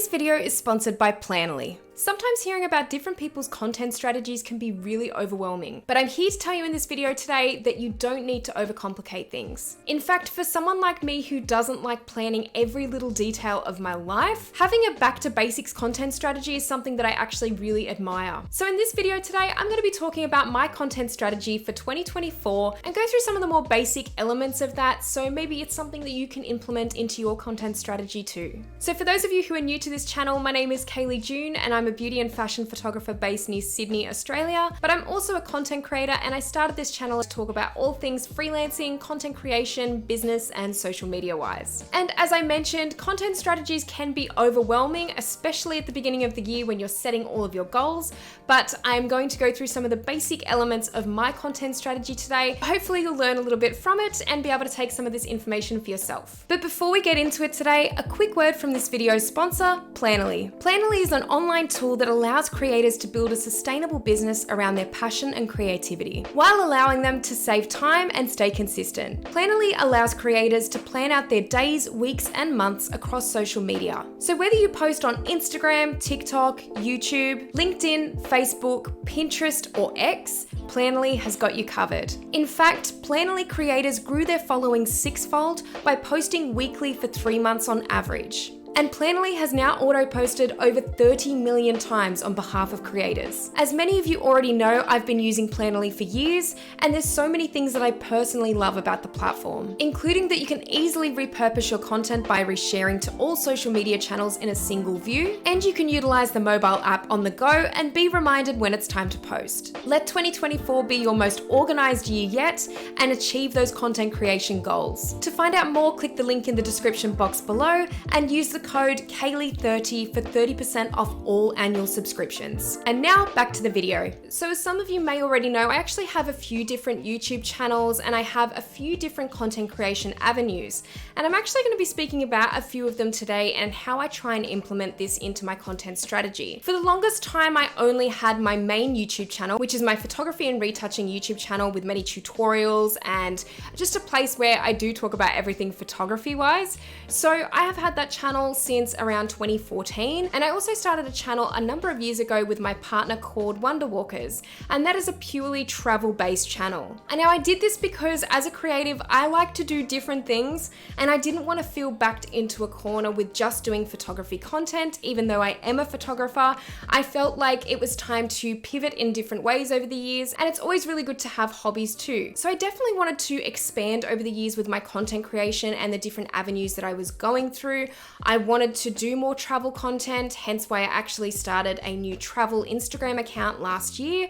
video is sponsored by Planoly. Sometimes hearing about different people's content strategies can be really overwhelming, but I'm here to tell you in this video today that you don't need to overcomplicate things. In fact, for someone like me who doesn't like planning every little detail of my life, having a back to basics content strategy is something that I actually really admire. So in this video today, I'm going to be talking about my content strategy for 2024 and go through some of the more basic elements of that, so maybe it's something that you can implement into your content strategy too. So for those of you who are new to this channel, my name is Kaylee June and I'm a beauty and fashion photographer based near Sydney, Australia, but I'm also a content creator and I started this channel to talk about all things freelancing, content creation, business, and social media wise. And as I mentioned, content strategies can be overwhelming, especially at the beginning of the year when you're setting all of your goals, but I'm going to go through some of the basic elements of my content strategy today. Hopefully you'll learn a little bit from it and be able to take some of this information for yourself. But before we get into it today, a quick word from this video's sponsor, Planoly. Planoly is an online tool that allows creators to build a sustainable business around their passion and creativity, while allowing them to save time and stay consistent. Planoly allows creators to plan out their days, weeks, and months across social media. So whether you post on Instagram, TikTok, YouTube, LinkedIn, Facebook, Pinterest, or X, Planoly has got you covered. In fact, Planoly creators grew their following sixfold by posting weekly for 3 months on average. And Planoly has now auto-posted over 30 million times on behalf of creators. As many of you already know, I've been using Planoly for years, and there's so many things that I personally love about the platform, including that you can easily repurpose your content by resharing to all social media channels in a single view, and you can utilize the mobile app on the go and be reminded when it's time to post. Let 2024 be your most organized year yet and achieve those content creation goals. To find out more, click the link in the description box below and use the code Kaylee30 for 30% off all annual subscriptions. And now back to the video. So as some of you may already know, I actually have a few different YouTube channels and I have a few different content creation avenues. And I'm actually going to be speaking about a few of them today and how I try and implement this into my content strategy. For the longest time, I only had my main YouTube channel, which is my photography and retouching YouTube channel with many tutorials and just a place where I do talk about everything photography wise. So I have had that channel since around 2014, and I also started a channel a number of years ago with my partner called Wonder Walkers, and that is a purely travel based channel. And now I did this because as a creative I like to do different things and I didn't want to feel backed into a corner with just doing photography content. Even though I am a photographer, I felt like it was time to pivot in different ways over the years, and it's always really good to have hobbies too. So I definitely wanted to expand over the years with my content creation and the different avenues that I was going through. I wanted to do more travel content, hence why I actually started a new travel Instagram account last year,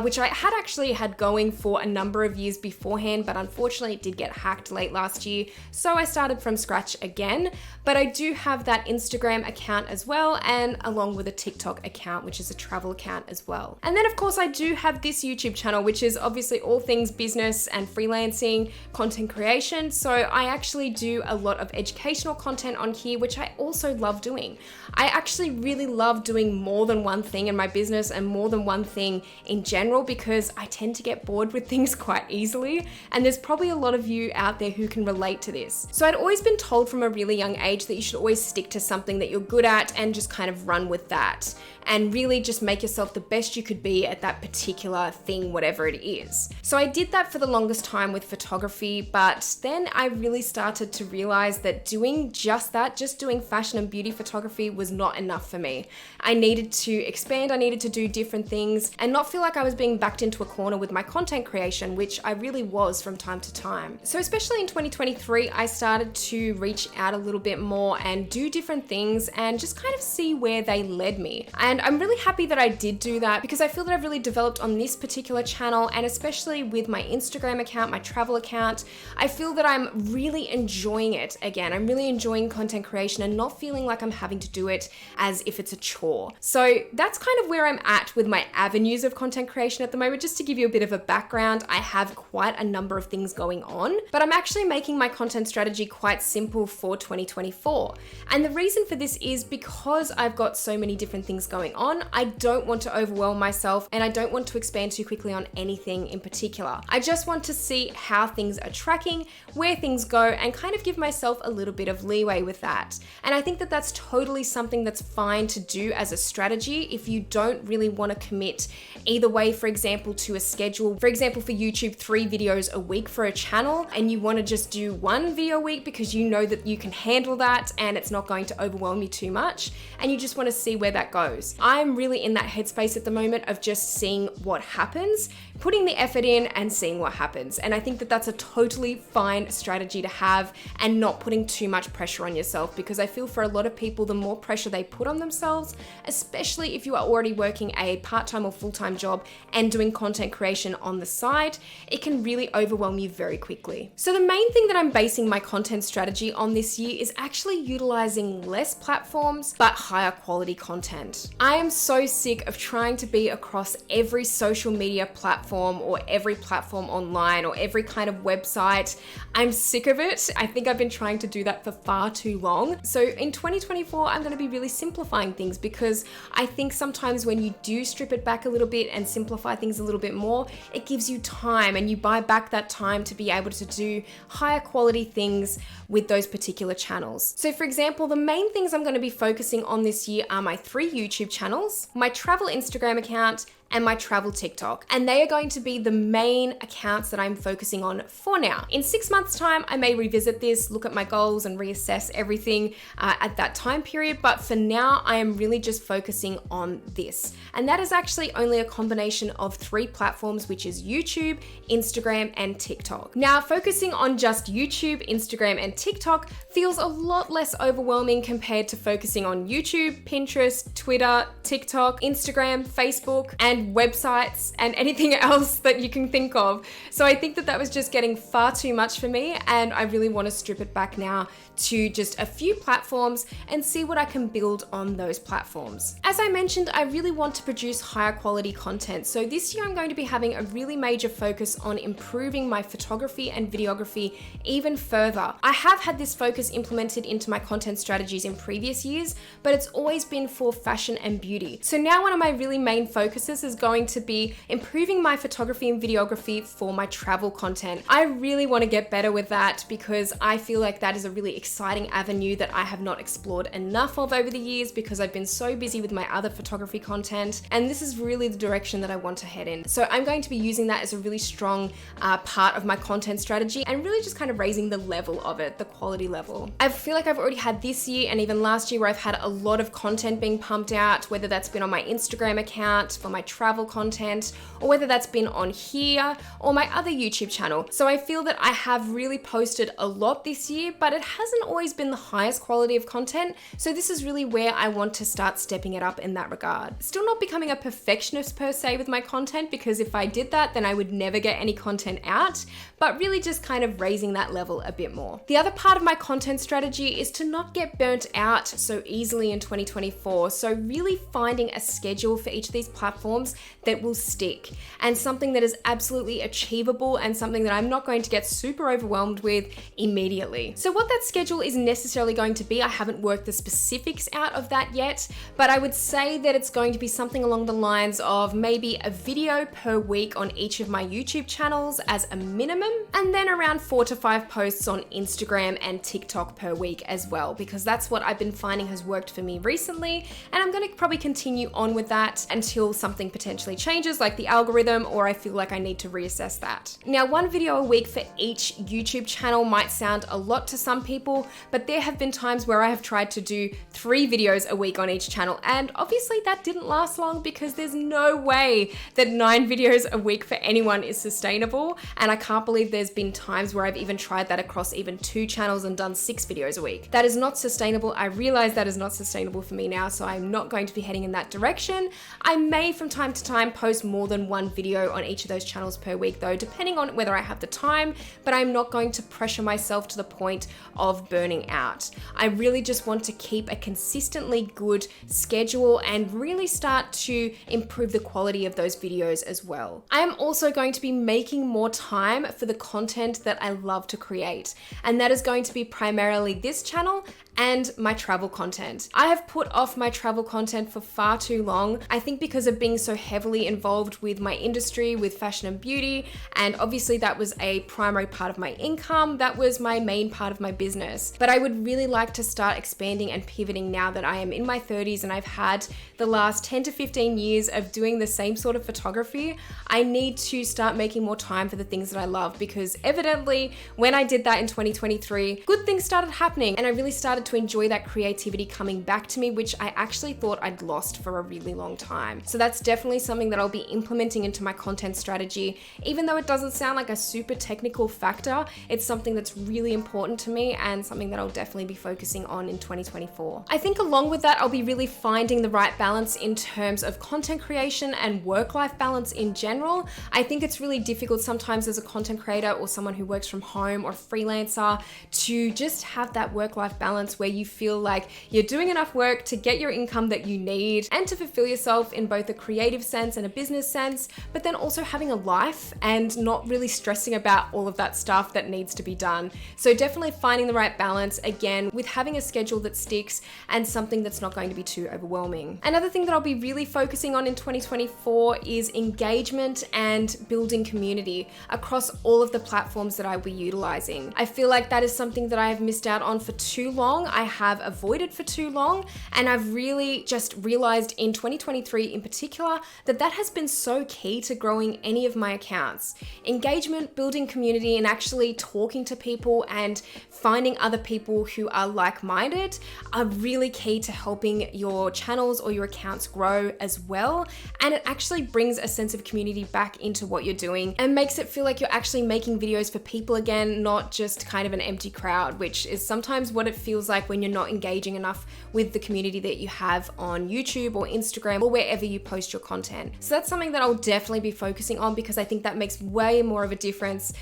which I had going for a number of years beforehand, but unfortunately it did get hacked late last year, so I started from scratch again. But I do have that Instagram account as well, and along with a TikTok account, which is a travel account as well. And then of course I do have this YouTube channel, which is obviously all things business and freelancing, content creation. So I actually do a lot of educational content on here, which I also love doing. I actually really love doing more than one thing in my business and more than one thing in general, because I tend to get bored with things quite easily, and there's probably a lot of you out there who can relate to this. So I'd always been told from a really young age that you should always stick to something that you're good at and just kind of run with that, and really just make yourself the best you could be at that particular thing, whatever it is. So I did that for the longest time with photography, but then I really started to realize that doing just that, just doing fashion and beauty photography was not enough for me. I needed to expand, I needed to do different things and not feel like I was being backed into a corner with my content creation, which I really was from time to time. So especially in 2023, I started to reach out a little bit more and do different things and just kind of see where they led me. And I'm really happy that I did do that, because I feel that I've really developed on this particular channel, and especially with my Instagram account, my travel account, I feel that I'm really enjoying it again. I'm really enjoying content creation and not feeling like I'm having to do it as if it's a chore. So that's kind of where I'm at with my avenues of content creation at the moment. Just to give you a bit of a background, I have quite a number of things going on, but I'm actually making my content strategy quite simple for 2024. And the reason for this is because I've got so many different things going on, I don't want to overwhelm myself and I don't want to expand too quickly on anything in particular. I just want to see how things are tracking, where things go, and kind of give myself a little bit of leeway with that. And I think that that's totally something that's fine to do as a strategy if you don't really want to commit either way, for example, to a schedule. For example, for YouTube, 3 videos a week for a channel, and you want to just do 1 video a week because you know that you can handle that and it's not going to overwhelm you too much, and you just want to see where that goes. I'm really in that headspace at the moment of just seeing what happens, putting the effort in and seeing what happens. And I think that that's a totally fine strategy to have, and not putting too much pressure on yourself, because I feel for a lot of people, the more pressure they put on themselves, especially if you are already working a part-time or full-time job and doing content creation on the side, it can really overwhelm you very quickly. So the main thing that I'm basing my content strategy on this year is actually utilizing less platforms, but higher quality content. I am so sick of trying to be across every social media platform or every platform online or every kind of website. I'm sick of it. I think I've been trying to do that for far too long. So in 2024, I'm going to be really simplifying things, because I think sometimes when you do strip it back a little bit and simplify things a little bit more, it gives you time, and you buy back that time to be able to do higher quality things with those particular channels. So for example, the main things I'm going to be focusing on this year are my 3 YouTube channels, my travel Instagram account, and my travel TikTok. And they are going to be the main accounts that I'm focusing on for now. In 6 months' time, I may revisit this, look at my goals and reassess everything at that time period. But for now, I am really just focusing on this. And that is actually only a combination of 3 platforms, which is YouTube, Instagram, and TikTok. Now, focusing on just YouTube, Instagram, and TikTok feels a lot less overwhelming compared to focusing on YouTube, Pinterest, Twitter, TikTok, Instagram, Facebook, and websites and anything else that you can think of. So I think that that was just getting far too much for me, and I really want to strip it back now to just a few platforms and see what I can build on those platforms. As I mentioned, I really want to produce higher quality content. So this year I'm going to be having a really major focus on improving my photography and videography even further. I have had this focus implemented into my content strategies in previous years, but it's always been for fashion and beauty. So now one of my really main focuses is going to be improving my photography and videography for my travel content. I really want to get better with that, because I feel like that is a really exciting avenue that I have not explored enough of over the years, because I've been so busy with my other photography content, and this is really the direction that I want to head in. So I'm going to be using that as a really strong part of my content strategy, and really just kind of raising the level of it, the quality level. I feel like I've already had this year and even last year where I've had a lot of content being pumped out, whether that's been on my Instagram account for my travel content, or whether that's been on here or my other YouTube channel. So I feel that I have really posted a lot this year, but it hasn't always been the highest quality of content. So this is really where I want to start stepping it up in that regard. Still not becoming a perfectionist per se with my content, because if I did that, then I would never get any content out, but really just kind of raising that level a bit more. The other part of my content strategy is to not get burnt out so easily in 2024. So really finding a schedule for each of these platforms that will stick, and something that is absolutely achievable, and something that I'm not going to get super overwhelmed with immediately. So what that schedule is necessarily going to be, I haven't worked the specifics out of that yet, but I would say that it's going to be something along the lines of maybe a video per week on each of my YouTube channels as a minimum, and then around 4 to 5 posts on Instagram and TikTok per week as well, because that's what I've been finding has worked for me recently, and I'm going to probably continue on with that until something potentially changes, like the algorithm, or I feel like I need to reassess that. Now, 1 video a week for each YouTube channel might sound a lot to some people, but there have been times where I have tried to do 3 videos a week on each channel, and obviously that didn't last long, because there's no way that 9 videos a week for anyone is sustainable, and I can't believe there's been times where I've even tried that across even 2 channels and done 6 videos a week. That is not sustainable. I realize that is not sustainable for me now, so I'm not going to be heading in that direction. I may from time to time post more than 1 video on each of those channels per week though, depending on whether I have the time, but I'm not going to pressure myself to the point of burning out. I really just want to keep a consistently good schedule and really start to improve the quality of those videos as well. I am also going to be making more time for the content that I love to create, and that is going to be primarily this channel and my travel content. I have put off my travel content for far too long. I think because of being so heavily involved with my industry, with fashion and beauty, and obviously that was a primary part of my income, that was my main part of my business. But I would really like to start expanding and pivoting now that I am in my 30s and I've had the last 10 to 15 years of doing the same sort of photography. I need to start making more time for the things that I love, because evidently when I did that in 2023, good things started happening and I really started to enjoy that creativity coming back to me, which I actually thought I'd lost for a really long time. So that's definitely something that I'll be implementing into my content strategy. Even though it doesn't sound like a super technical factor, it's something that's really important to me and something that I'll definitely be focusing on in 2024. I think along with that, I'll be really finding the right balance in terms of content creation and work-life balance in general. I think it's really difficult sometimes as a content creator or someone who works from home or freelancer to just have that work-life balance where you feel like you're doing enough work to get your income that you need and to fulfill yourself in both a creative sense and a business sense, but then also having a life and not really stressing about all of that stuff that needs to be done. So definitely finding the right balance, again, with having a schedule that sticks and something that's not going to be too overwhelming. Another thing that I'll be really focusing on in 2024 is engagement and building community across all of the platforms that I will be utilizing. I feel like that is something that I have missed out on for too long. I have avoided for too long, and I've really just realized in 2023 in particular that that has been so key to growing any of my accounts. Engagement, building community, and actually talking to people and finding other people who are like-minded are really key to helping your channels or your accounts grow as well. And it actually brings a sense of community back into what you're doing and makes it feel like you're actually making videos for people again, not just kind of an empty crowd, which is sometimes what it feels like when you're not engaging enough with the community that you have on YouTube or Instagram or wherever you post your content. So that's something that I'll definitely be focusing on, because I think that makes way more of a difference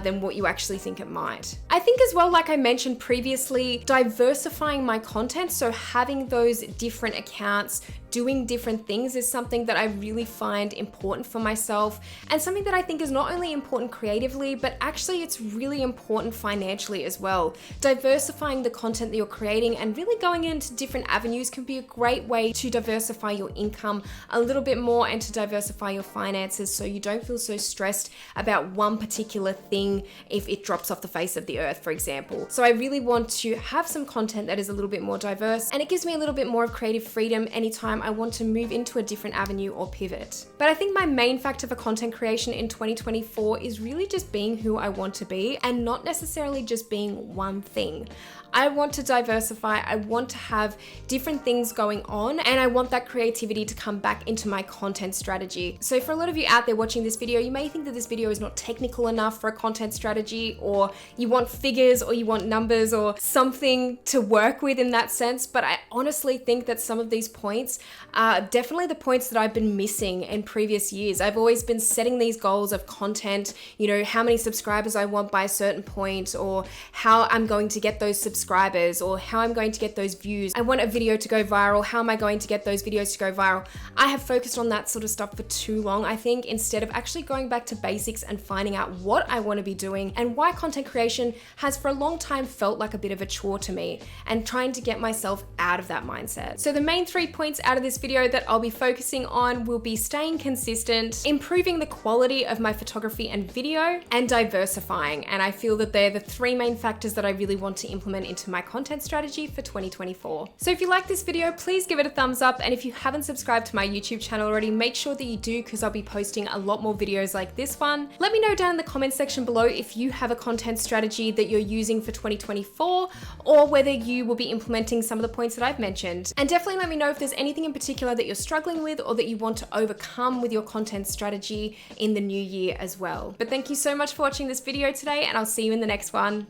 than what you actually think it might. I think as well, like I mentioned previously, diversifying my content, so having those different accounts doing different things is something that I really find important for myself, and something that I think is not only important creatively, but actually it's really important financially as well. Diversifying the content that you're creating and really going into different avenues can be a great way to diversify your income a little bit more and to diversify your finances, so you don't feel so stressed about one particular thing if it drops off the face of the earth, for example. So I really want to have some content that is a little bit more diverse, and it gives me a little bit more of creative freedom anytime I want to move into a different avenue or pivot. But I think my main factor for content creation in 2024 is really just being who I want to be and not necessarily just being one thing. I want to diversify, I want to have different things going on, and I want that creativity to come back into my content strategy. So for a lot of you out there watching this video, you may think that this video is not technical enough for a content strategy, or you want figures or you want numbers or something to work with in that sense, but I honestly think that some of these points are definitely the points that I've been missing in previous years. I've always been setting these goals of content, you know, how many subscribers I want by a certain point, or how I'm going to get those subscribers, or how I'm going to get those views. I want a video to go viral. How am I going to get those videos to go viral? I have focused on that sort of stuff for too long, I think, instead of actually going back to basics and finding out what I want to be doing and why content creation has for a long time felt like a bit of a chore to me, and trying to get myself out of that mindset. So the main 3 points out of this video that I'll be focusing on will be staying consistent, improving the quality of my photography and video, and diversifying. And I feel that they're the 3 main factors that I really want to implement into my content strategy for 2024. So if you like this video, please give it a thumbs up. And if you haven't subscribed to my YouTube channel already, make sure that you do, because I'll be posting a lot more videos like this one. Let me know down in the comment section below if you have a content strategy that you're using for 2024, or whether you will be implementing some of the points that I've mentioned. And definitely let me know if there's anything in particular that you're struggling with or that you want to overcome with your content strategy in the new year as well. But thank you so much for watching this video today, and I'll see you in the next one.